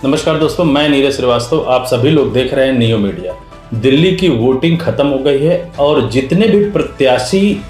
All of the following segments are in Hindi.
नमस्कार दोस्तों, मैं नीरज श्रीवास्तव। आप सभी लोग देख रहे हैं नियो मीडिया। दिल्ली की वोटिंग खत्म हो गई है और जितने भी प्रत्याशी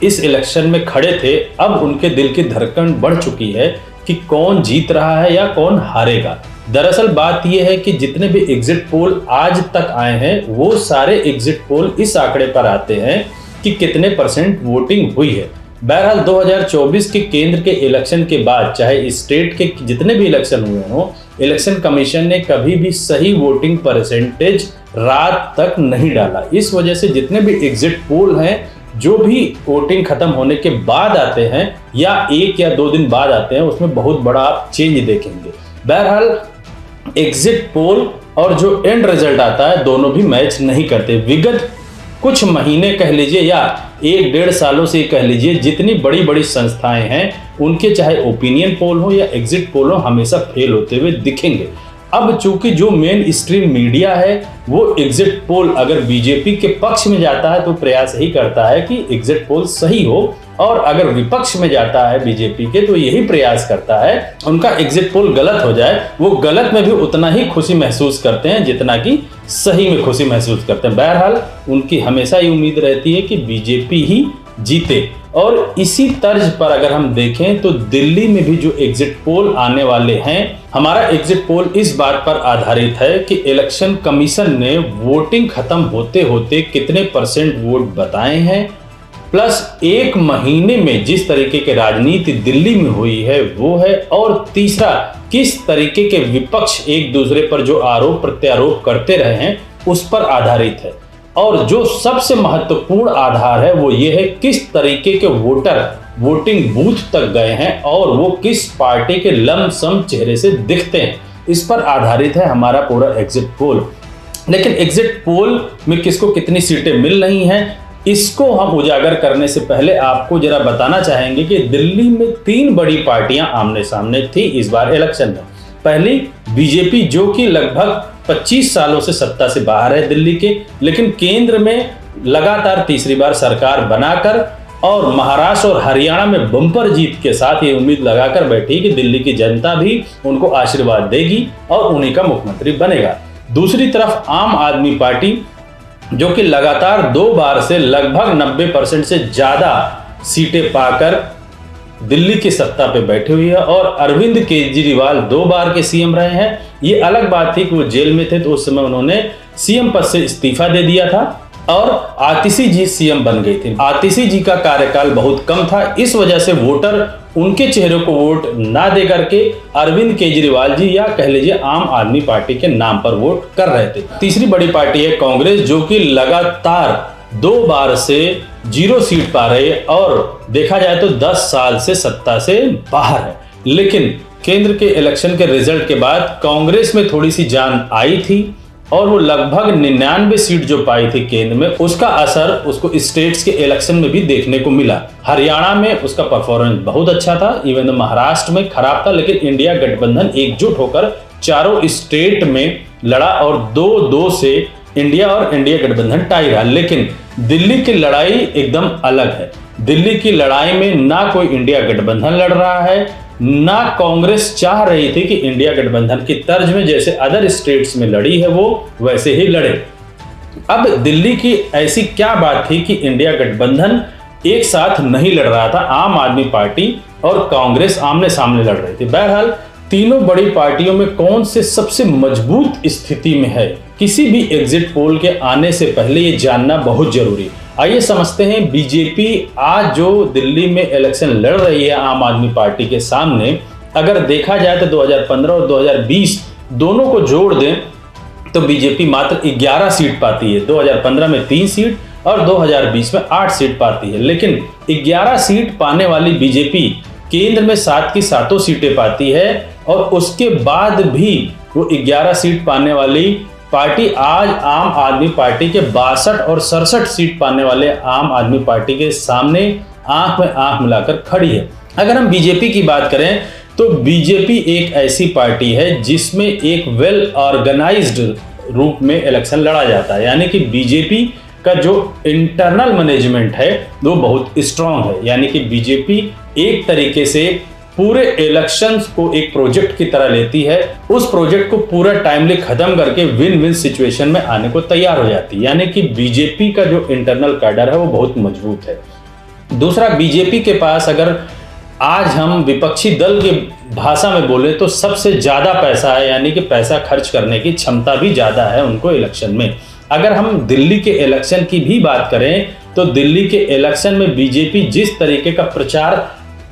इस इलेक्शन में खड़े थे, अब उनके दिल की धड़कन बढ़ चुकी है कि कौन जीत रहा है या कौन हारेगा। दरअसल बात यह है कि जितने भी एग्जिट पोल आज तक आए हैं, वो सारे एग्जिट पोल इस आंकड़े पर आते हैं कि कितने परसेंट वोटिंग हुई है। बहरहाल 2024 के केंद्र के इलेक्शन के बाद चाहे स्टेट के जितने भी इलेक्शन हुए हों, इलेक्शन कमीशन ने कभी भी सही वोटिंग परसेंटेज रात तक नहीं डाला। इस वजह से जितने भी एग्जिट पोल हैं, जो भी वोटिंग खत्म होने के बाद आते हैं या 1 या 2 दिन बाद आते हैं, उसमें बहुत बड़ा आप चेंज देखेंगे। बहरहाल एग्जिट पोल और जो एंड रिजल्ट आता है, दोनों भी मैच नहीं करते। विगत कुछ महीने कह लीजिए या 1-1.5 सालों से कह लीजिए, जितनी बड़ी बड़ी संस्थाएं हैं, उनके चाहे ओपिनियन पोल हो या एग्जिट पोल हो, हमेशा फेल होते हुए दिखेंगे। अब चूंकि जो मेन स्ट्रीम मीडिया है, वो एग्जिट पोल अगर बीजेपी के पक्ष में जाता है तो प्रयास यही करता है कि एग्जिट पोल सही हो, और अगर विपक्ष में जाता है बीजेपी के तो यही प्रयास करता है उनका एग्जिट पोल गलत हो जाए। वो गलत में भी उतना ही खुशी महसूस करते हैं जितना कि सही में खुशी महसूस करते हैं। बहरहाल उनकी हमेशा ये उम्मीद रहती है कि बीजेपी ही जीते। और इसी तर्ज पर अगर हम देखें तो दिल्ली में भी जो एग्जिट पोल आने वाले हैं, हमारा एग्जिट पोल इस बात पर आधारित है कि इलेक्शन कमीशन ने वोटिंग खत्म होते होते कितने परसेंट वोट बताए हैं, प्लस 1 महीने में जिस तरीके की राजनीति दिल्ली में हुई है वो है, और तीसरा किस तरीके के विपक्ष एक दूसरे पर जो आरोप प्रत्यारोप करते रहे हैं उस पर आधारित है। और जो सबसे महत्वपूर्ण आधार है वो ये है किस तरीके के वोटर वोटिंग बूथ तक गए हैं और वो किस पार्टी के लमसम चेहरे से दिखते हैं। इस पर आधारित है हमारा पूरा एग्जिट पोल। लेकिन एग्जिट पोल में किसको कितनी सीटें मिल रही हैं, इसको हम उजागर करने से पहले आपको जरा बताना चाहेंगे कि दिल्ली में 3 बड़ी पार्टियां आमने सामने थी इस बार इलेक्शन में। पहली बीजेपी, जो कि लगभग 25 सालों से सत्ता से बाहर है दिल्ली के, लेकिन केंद्र में लगातार तीसरी बार सरकार बनाकर और महाराष्ट्र और हरियाणा में बम्पर जीत के साथ ये उम्मीद लगाकर बैठी कि दिल्ली की जनता भी उनको आशीर्वाद देगी और उन्हीं का मुख्यमंत्री बनेगा। दूसरी तरफ आम आदमी पार्टी, जो कि लगातार 2 बार से लगभग 90% से ज्यादा सीटें पाकर दिल्ली की सत्ता पे बैठी हुई है, और अरविंद केजरीवाल 2 बार के सीएम रहे हैं। ये अलग बात थी कि वो जेल में थे तो उस समय उन्होंने सीएम पद से इस्तीफा दे दिया था और आतिशी जी सीएम बन गई थी। आतिशी जी का कार्यकाल बहुत कम था, इस वजह से वोटर उनके चेहरे को वोट ना दे करके अरविंद केजरीवाल जी या कह लीजिए आम आदमी पार्टी के नाम पर वोट कर रहे थे। तीसरी बड़ी पार्टी है कांग्रेस, जो कि लगातार 2 बार से 0 सीट पा रही है और देखा जाए तो 10 साल से सत्ता से बाहर है। लेकिन केंद्र के इलेक्शन के रिजल्ट के बाद कांग्रेस में थोड़ी सी जान आई थी और वो लगभग 99 सीट जो पाई थी केंद्र में, उसका असर उसको स्टेट्स के इलेक्शन में भी देखने को मिला। हरियाणा में उसका परफॉर्मेंस बहुत अच्छा था, इवन महाराष्ट्र में खराब था, लेकिन इंडिया गठबंधन एकजुट होकर चारों स्टेट में लड़ा और 2-2 से इंडिया और इंडिया गठबंधन टाई रहा। लेकिन दिल्ली की लड़ाई एकदम अलग है। दिल्ली की लड़ाई में ना कोई इंडिया गठबंधन लड़ रहा है, ना कांग्रेस चाह रही थी कि इंडिया गठबंधन की तर्ज में जैसे अदर स्टेट्स में लड़ी है वो वैसे ही लड़े। अब दिल्ली की ऐसी क्या बात थी कि इंडिया गठबंधन एक साथ नहीं लड़ रहा था, आम आदमी पार्टी और कांग्रेस आमने सामने लड़ रही थी। बहरहाल तीनों बड़ी पार्टियों में कौन से सबसे मजबूत स्थिति में है, किसी भी एग्जिट पोल के आने से पहले ये जानना बहुत जरूरी है। आइए समझते हैं बीजेपी आज जो दिल्ली में इलेक्शन लड़ रही है आम आदमी पार्टी के सामने, अगर देखा जाए तो 2015 और 2020 दोनों को जोड़ दें तो बीजेपी मात्र 11 सीट पाती है। 2015 में 3 सीट और 2020 में 8 सीट पाती है। लेकिन 11 सीट पाने वाली बीजेपी केंद्र में 7 की 7 सीटें पाती है, और उसके बाद भी वो 11 सीट पाने वाली पार्टी आज आम आदमी पार्टी के 62 और 67 सीट पाने वाले आम आदमी पार्टी के सामने आंख में आंख मिलाकर खड़ी है। अगर हम बीजेपी की बात करें तो बीजेपी एक ऐसी पार्टी है जिसमें एक वेल ऑर्गेनाइज्ड रूप में इलेक्शन लड़ा जाता है, यानी कि बीजेपी का जो इंटरनल मैनेजमेंट है वो बहुत स्ट्रांग है। यानी कि बीजेपी एक तरीके से पूरे इलेक्शंस को एक प्रोजेक्ट की तरह लेती है, उस प्रोजेक्ट को पूरा टाइमली खत्म करके विन विन सिचुएशन में आने को तैयार हो जाती है। यानी कि बीजेपी का जो इंटरनल कैडर है वो बहुत मजबूत है। दूसरा, बीजेपी के पास अगर आज हम विपक्षी दल की भाषा में बोले तो सबसे ज्यादा पैसा है, यानी कि पैसा खर्च करने की क्षमता भी ज्यादा है उनको इलेक्शन में। अगर हम दिल्ली के इलेक्शन की भी बात करें तो दिल्ली के इलेक्शन में बीजेपी जिस तरीके का प्रचार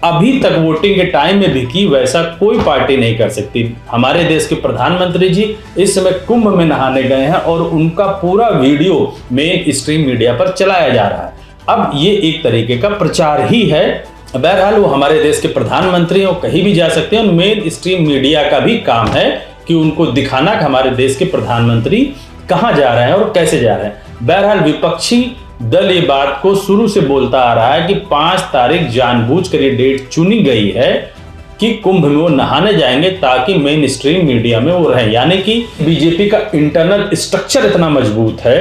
अभी तक वोटिंग के टाइम में भी की, वैसा कोई पार्टी नहीं कर सकती। हमारे देश के प्रधानमंत्री जी इस समय कुंभ में नहाने गए हैं और उनका पूरा वीडियो मेन स्ट्रीम मीडिया पर चलाया जा रहा है। अब ये एक तरीके का प्रचार ही है। बहरहाल वो हमारे देश के प्रधानमंत्री हो, कहीं भी जा सकते हैं। मेन स्ट्रीम मीडिया का भी काम है कि उनको दिखाना कि हमारे देश के प्रधानमंत्री कहाँ जा रहे हैं और कैसे जा रहे हैं। बहरहाल विपक्षी दल ये बात को शुरू से बोलता आ रहा है कि 5 तारीख जानबूझकर ये डेट चुनी गई है कि कुंभ में वो नहाने जाएंगे ताकि मेन स्ट्रीम मीडिया में वो रहें। यानी कि बीजेपी का इंटरनल स्ट्रक्चर इतना मजबूत है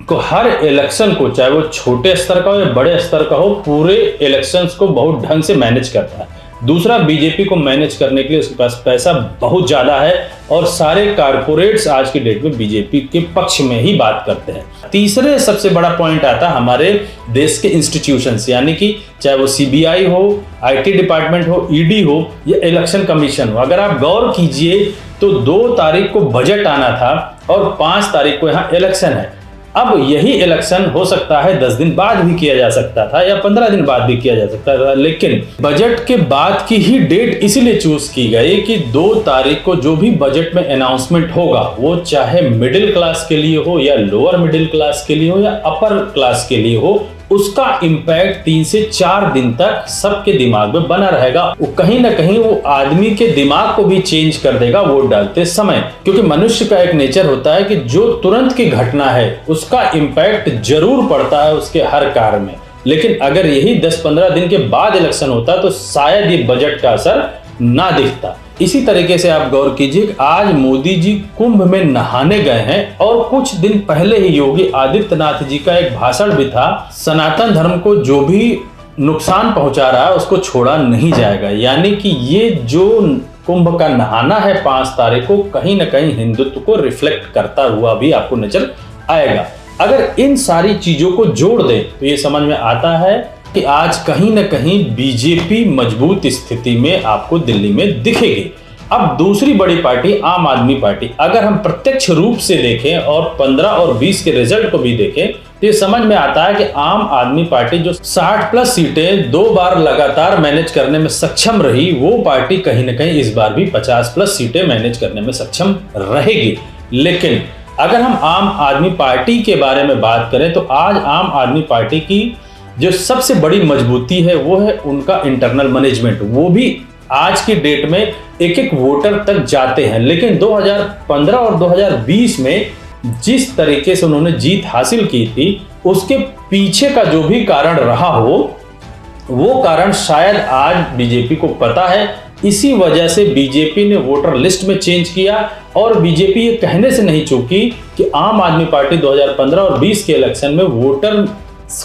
कि हर इलेक्शन को, चाहे वो छोटे स्तर का हो या बड़े स्तर का हो, पूरे इलेक्शंस को बहुत ढंग से मैनेज करता है। दूसरा, बीजेपी को मैनेज करने के लिए उसके पास पैसा बहुत ज्यादा है और सारे कारपोरेट्स आज की डेट में बीजेपी के पक्ष में ही बात करते हैं। तीसरे सबसे बड़ा पॉइंट आता है हमारे देश के इंस्टीट्यूशंस, यानी कि चाहे वो सीबीआई हो, आईटी डिपार्टमेंट हो, ईडी हो या इलेक्शन कमीशन हो। अगर आप गौर कीजिए तो 2 तारीख को बजट आना था और 5 तारीख को यहाँ इलेक्शन है। अब यही इलेक्शन हो सकता है 10 दिन बाद भी किया जा सकता था या 15 दिन बाद भी किया जा सकता था, लेकिन बजट के बाद की ही डेट इसीलिए चूज की गई कि 2 तारीख को जो भी बजट में अनाउंसमेंट होगा, वो चाहे मिडिल क्लास के लिए हो या लोअर मिडिल क्लास के लिए हो या अपर क्लास के लिए हो, उसका इंपैक्ट 3 से 4 दिन तक सबके दिमाग में बना रहेगा। वो कहीं ना कहीं वो आदमी के दिमाग को भी चेंज कर देगा वोट डालते समय, क्योंकि मनुष्य का एक नेचर होता है कि जो तुरंत की घटना है उसका इंपैक्ट जरूर पड़ता है उसके हर कार्य में। लेकिन अगर यही 10-15 दिन के बाद इलेक्शन होता तो शायद ये बजट का असर ना दिखता। इसी तरीके से आप गौर कीजिए कि आज मोदी जी कुंभ में नहाने गए हैं और कुछ दिन पहले ही योगी आदित्यनाथ जी का एक भाषण भी था, सनातन धर्म को जो भी नुकसान पहुंचा रहा है उसको छोड़ा नहीं जाएगा। यानी कि ये जो कुंभ का नहाना है 5 तारीख को, कहीं ना कहीं हिंदुत्व को रिफ्लेक्ट करता हुआ भी आपको नजर आएगा। अगर इन सारी चीजों को जोड़ दे तो ये समझ में आता है कि आज कहीं ना कहीं बीजेपी मजबूत स्थिति में आपको दिल्ली में दिखेगी। अब दूसरी बड़ी पार्टी आम आदमी पार्टी, अगर हम प्रत्यक्ष रूप से देखें और 15 और 20 के रिजल्ट को भी देखें तो ये समझ में आता है कि आम आदमी पार्टी जो 60+ सीटें 2 बार लगातार मैनेज करने में सक्षम रही, वो पार्टी कहीं ना कहीं इस बार भी 50+ सीटें मैनेज करने में सक्षम रहेगी। लेकिन अगर हम आम आदमी पार्टी के बारे में बात करें तो आज आम आदमी पार्टी की जो सबसे बड़ी मजबूती है वो है उनका इंटरनल मैनेजमेंट। वो भी आज की डेट में एक वोटर तक जाते हैं, लेकिन 2015 और 2020 में जिस तरीके से उन्होंने जीत हासिल की थी उसके पीछे का जो भी कारण रहा हो, वो कारण शायद आज बीजेपी को पता है। इसी वजह से बीजेपी ने वोटर लिस्ट में चेंज किया और बीजेपी ये कहने से नहीं चूकी कि आम आदमी पार्टी 2015 और 20 के इलेक्शन में वोटर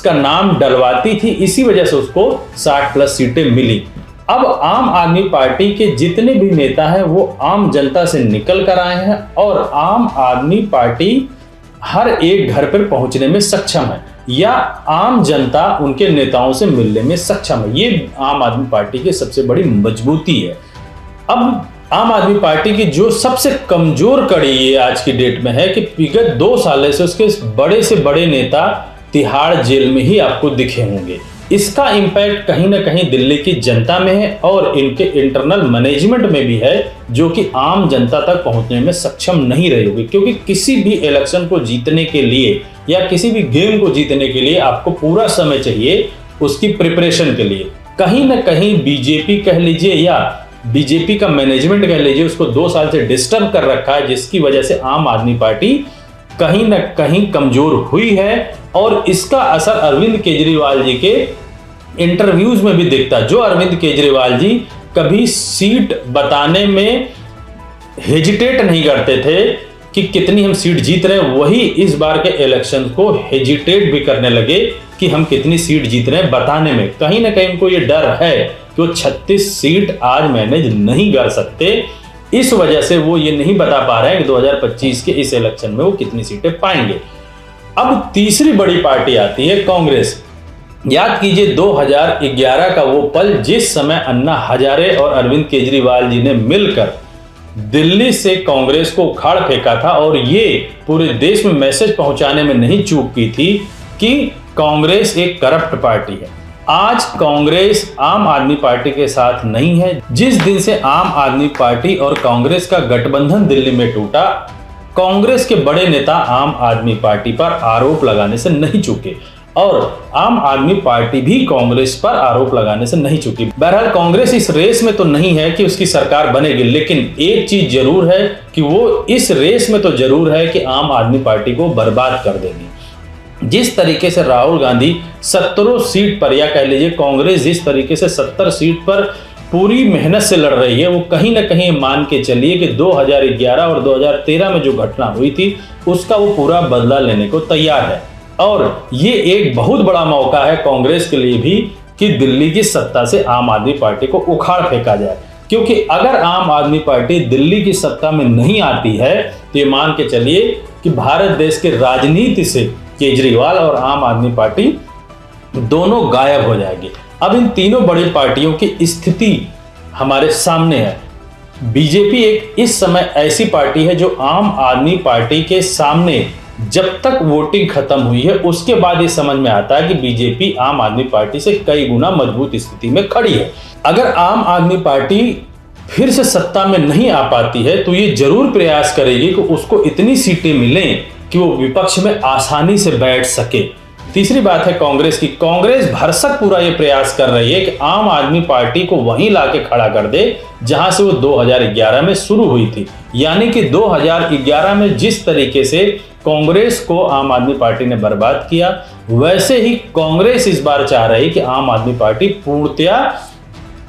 का नाम डलवाती थी, इसी वजह से उसको 60+ सीटें मिली। अब आम आदमी पार्टी के जितने भी नेता हैं वो आम जनता से निकल कर आए हैं और आम आदमी पार्टी हर एक घर पर पहुंचने में सक्षम है या आम जनता उनके नेताओं से मिलने में सक्षम है। ये आम आदमी पार्टी की सबसे बड़ी मजबूती है। अब आम आदमी पार्टी की जो सबसे कमजोर कड़ी ये आज की डेट में है कि विगत 2 साल से उसके बड़े से बड़े नेता तिहाड़ जेल में ही आपको दिखे होंगे। इसका इंपैक्ट कहीं ना कहीं दिल्ली की जनता में है और इनके इंटरनल मैनेजमेंट में भी है, जो कि आम जनता तक पहुंचने में सक्षम नहीं रही होगी। क्योंकि किसी भी इलेक्शन को जीतने के लिए या किसी भी गेम को जीतने के लिए आपको पूरा समय चाहिए उसकी प्रिपरेशन के लिए। कहीं ना कहीं बीजेपी कह लीजिए या बीजेपी का मैनेजमेंट कह लीजिए, उसको 2 साल से डिस्टर्ब कर रखा है, जिसकी वजह से आम आदमी पार्टी कहीं न कहीं कमजोर हुई है। और इसका असर अरविंद केजरीवाल जी के इंटरव्यूज में भी दिखता है। जो अरविंद केजरीवाल जी कभी सीट बताने में हेजिटेट नहीं करते थे कि कितनी हम सीट जीत रहे हैं, वही इस बार के इलेक्शन को हेजिटेट भी करने लगे कि हम कितनी सीट जीत रहे हैं बताने में। कहीं ना कहीं उनको ये डर है कि वो 36 सीट आज मैनेज नहीं कर सकते, इस वजह से वो ये नहीं बता पा रहे हैं कि 2025 के इस इलेक्शन में वो कितनी सीटें पाएंगे। अब तीसरी बड़ी पार्टी आती है कांग्रेस। याद कीजिए 2011 का वो पल जिस समय अन्ना हजारे और अरविंद केजरीवाल जी ने मिलकर दिल्ली से कांग्रेस को उखाड़ फेंका था, और ये पूरे देश में मैसेज पहुंचाने में नहीं चूक की थी कि कांग्रेस एक करप्ट पार्टी है। आज कांग्रेस आम आदमी पार्टी के साथ नहीं है। जिस दिन से आम आदमी पार्टी और कांग्रेस का गठबंधन दिल्ली में टूटा, कांग्रेस के बड़े नेता आम आदमी पार्टी पर आरोप लगाने से नहीं चूके और आम आदमी पार्टी भी कांग्रेस पर आरोप लगाने से नहीं चुकी। बहरहाल कांग्रेस इस रेस में तो नहीं है कि उसकी सरकार बनेगी, लेकिन एक चीज जरूर है कि वो इस रेस में तो जरूर है कि आम आदमी पार्टी को बर्बाद कर देगी। जिस तरीके से राहुल गांधी 17 सीट पर, या कह लीजिए कांग्रेस जिस तरीके से 70 सीट पर पूरी मेहनत से लड़ रही है, वो कहीं ना कहीं मान के चलिए कि 2011 और 2013 में जो घटना हुई थी उसका वो पूरा बदला लेने को तैयार है। और ये एक बहुत बड़ा मौका है कांग्रेस के लिए भी कि दिल्ली की सत्ता से आम आदमी पार्टी को उखाड़ फेंका जाए, क्योंकि अगर आम आदमी पार्टी दिल्ली की सत्ता में नहीं आती है तो ये मान के चलिए कि भारत देश के राजनीति से केजरीवाल और आम आदमी पार्टी दोनों गायब हो जाएगी। अब इन तीनों बड़ी पार्टियों की स्थिति हमारे सामने है। बीजेपी एक इस समय ऐसी पार्टी है जो आम आदमी पार्टी के सामने जब तक वोटिंग खत्म हुई है उसके बाद ये समझ में आता है कि बीजेपी आम आदमी पार्टी से कई गुना मजबूत स्थिति में खड़ी है। अगर आम आदमी पार्टी फिर से सत्ता में नहीं आ पाती है तो ये जरूर प्रयास करेगी कि उसको इतनी सीटें मिलें कि वो विपक्ष में आसानी से बैठ सके। तीसरी बात है कांग्रेस की। कांग्रेस भरसक पूरा ये प्रयास कर रही है कि आम आदमी पार्टी को वहीं लाके खड़ा कर दे जहां से वो 2011 में शुरू हुई थी। यानी कि 2011 में जिस तरीके से कांग्रेस को आम आदमी पार्टी ने बर्बाद किया, वैसे ही कांग्रेस इस बार चाह रही कि आम आदमी पार्टी पूर्णतया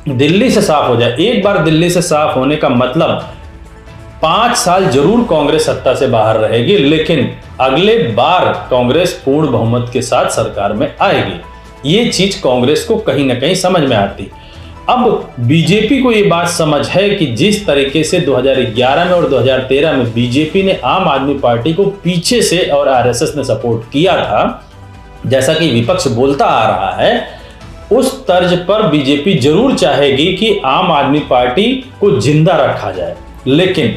दिल्ली से साफ हो जाए। एक बार दिल्ली से साफ होने का मतलब 5 साल जरूर कांग्रेस सत्ता से बाहर रहेगी, लेकिन अगले बार कांग्रेस पूर्ण बहुमत के साथ सरकार में आएगी। ये चीज कांग्रेस को कहीं ना कहीं समझ में आती। अब बीजेपी को ये बात समझ है कि जिस तरीके से 2011 में और 2013 में बीजेपी ने आम आदमी पार्टी को पीछे से और आरएसएस ने सपोर्ट किया था, जैसा कि विपक्ष बोलता आ रहा है, उस तर्ज पर बीजेपी जरूर चाहेगी कि आम आदमी पार्टी को जिंदा रखा जाए। लेकिन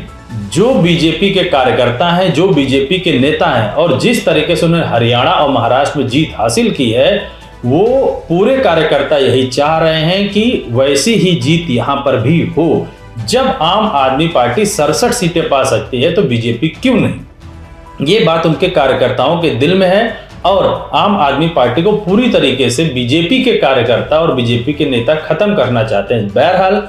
जो बीजेपी के कार्यकर्ता हैं, जो बीजेपी के नेता हैं और जिस तरीके से उन्होंने हरियाणा और महाराष्ट्र में जीत हासिल की है, वो पूरे कार्यकर्ता यही चाह रहे हैं कि वैसी ही जीत यहां पर भी हो। जब आम आदमी पार्टी 67 सीटें पा सकती है तो बीजेपी क्यों नहीं? ये बात उनके कार्यकर्ताओं के दिल में है और आम आदमी पार्टी को पूरी तरीके से बीजेपी के कार्यकर्ता और बीजेपी के नेता खत्म करना चाहते हैं। बहरहाल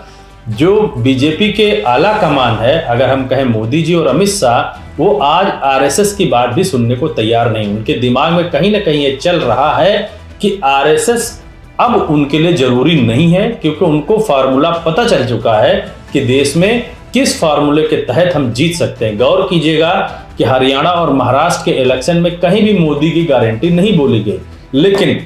जो बीजेपी के आला कमान है, अगर हम कहें मोदी जी और अमित शाह, वो आज आरएसएस की बात भी सुनने को तैयार नहीं। उनके दिमाग में कहीं ना कहीं ये चल रहा है कि आरएसएस अब उनके लिए जरूरी नहीं है, क्योंकि उनको फार्मूला पता चल चुका है कि देश में किस फार्मूले के तहत हम जीत सकते हैं। गौर कीजिएगा कि हरियाणा और महाराष्ट्र के इलेक्शन में कहीं भी मोदी की गारंटी नहीं बोली गई, लेकिन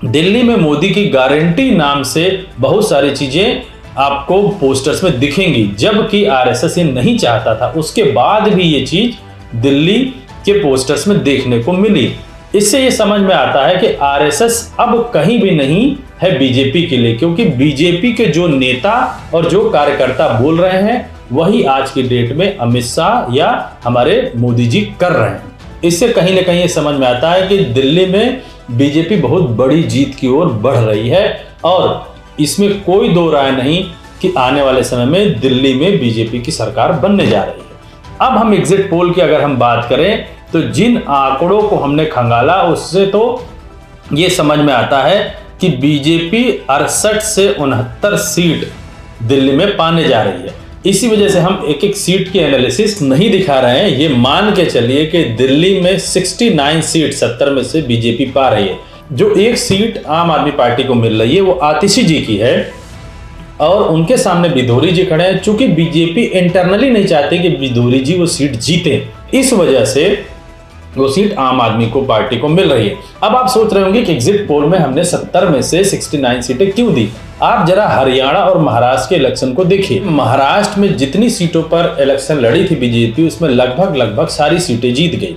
दिल्ली में मोदी की गारंटी नाम से बहुत सारी चीजें आपको पोस्टर्स में दिखेंगी, जबकि आरएसएस ये नहीं चाहता था। उसके बाद भी ये चीज दिल्ली के पोस्टर्स में देखने को मिली। इससे ये समझ में आता है कि आरएसएस अब कहीं भी नहीं है बीजेपी के लिए, क्योंकि बीजेपी के जो नेता और जो कार्यकर्ता बोल रहे हैं वही आज की डेट में अमित शाह या हमारे मोदी जी कर रहे हैं। इससे कहीं ना कहीं ये समझ में आता है कि दिल्ली में बीजेपी बहुत बड़ी जीत की ओर बढ़ रही है और इसमें कोई दो राय नहीं कि आने वाले समय में दिल्ली में बीजेपी की सरकार बनने जा रही है। अब हम एग्जिट पोल की अगर हम बात करें तो जिन आंकड़ों को हमने खंगाला उससे तो ये समझ में आता है कि बीजेपी 68 से 69 सीट दिल्ली में पाने जा रही है। इसी वजह से हम एक एक सीट की एनालिसिस नहीं दिखा रहे हैं। ये मान के चलिए कि दिल्ली में 69 सीट 70 में से बीजेपी पा रही है। जो एक सीट आम आदमी पार्टी को मिल रही है वो आतिशी जी की है और उनके सामने बिधोरी जी खड़े हैं। चूंकि बीजेपी इंटरनली नहीं चाहती कि बिधोरी जी वो सीट जीते, इस वजह से वो सीट आम आदमी को पार्टी को मिल रही है। अब आप सोच रहे होंगे कि एग्जिट पोल में हमने 70 में से 69 सीटें क्यों दी। आप जरा हरियाणा और महाराष्ट्र के इलेक्शन को देखिए। महाराष्ट्र में जितनी सीटों पर इलेक्शन लड़ी थी बीजेपी, उसमें लगभग सारी सीटें जीत गई।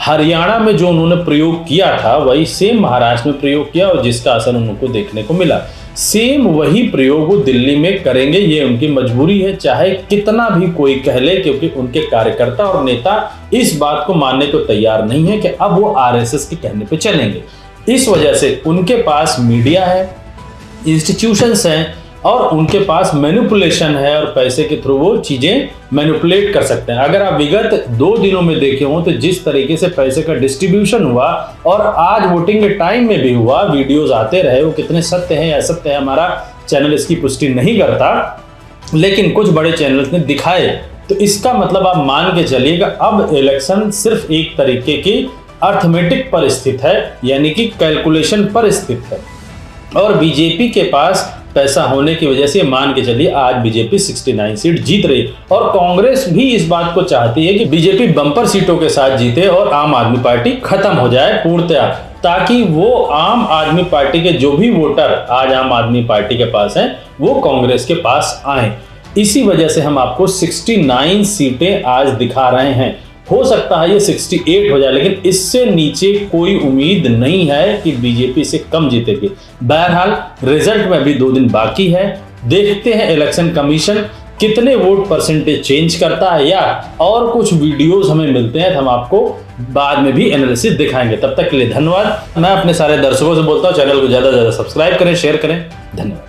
हरियाणा में जो उन्होंने प्रयोग किया था वही सेम महाराष्ट्र में प्रयोग किया और जिसका असर उनको देखने को मिला। सेम वही प्रयोग वो दिल्ली में करेंगे, ये उनकी मजबूरी है, चाहे कितना भी कोई कह ले, क्योंकि उनके कार्यकर्ता और नेता इस बात को मानने को तैयार नहीं है कि अब वो आरएसएस के कहने पे चलेंगे। इस वजह से उनके पास मीडिया है, इंस्टीट्यूशंस हैं और उनके पास मैनिपुलेशन है और पैसे के थ्रू वो चीजें मैनिपुलेट कर सकते हैं। अगर आप विगत 2 दिनों में देखे हो तो जिस तरीके से पैसे का डिस्ट्रीब्यूशन हुआ और आज वोटिंग के टाइम में भी हुआ, वीडियोस आते रहे, वो कितने सत्य हैं या असत्य है हमारा चैनल इसकी पुष्टि नहीं करता, लेकिन कुछ बड़े चैनल्स ने दिखाए। तो इसका मतलब आप मान के चलिएगा अब इलेक्शन सिर्फ एक तरीके की अर्थमेटिक पर स्थित है, यानी कि कैलकुलेशन पर स्थित है और बीजेपी के पास पैसा होने की वजह से मान के चलिए आज बीजेपी 69 सीट जीत रही और कांग्रेस भी इस बात को चाहती है कि बीजेपी बम्पर सीटों के साथ जीते और आम आदमी पार्टी खत्म हो जाए पूर्णतया, ताकि वो आम आदमी पार्टी के जो भी वोटर आज आम आदमी पार्टी के पास हैं वो कांग्रेस के पास आए। इसी वजह से हम आपको 69 सीटें आज दिखा रहे हैं। हो सकता है ये 68 हो जाए, लेकिन इससे नीचे कोई उम्मीद नहीं है कि बीजेपी से कम जीतेगी। बहरहाल रिजल्ट में अभी 2 दिन बाकी है, देखते हैं इलेक्शन कमीशन कितने वोट परसेंटेज चेंज करता है या और कुछ वीडियोस हमें मिलते हैं तो हम आपको बाद में भी एनालिसिस दिखाएंगे। तब तक के लिए धन्यवाद। मैं अपने सारे दर्शकों से बोलता हूँ चैनल को ज़्यादा से ज़्यादा सब्सक्राइब करें, शेयर करें। धन्यवाद।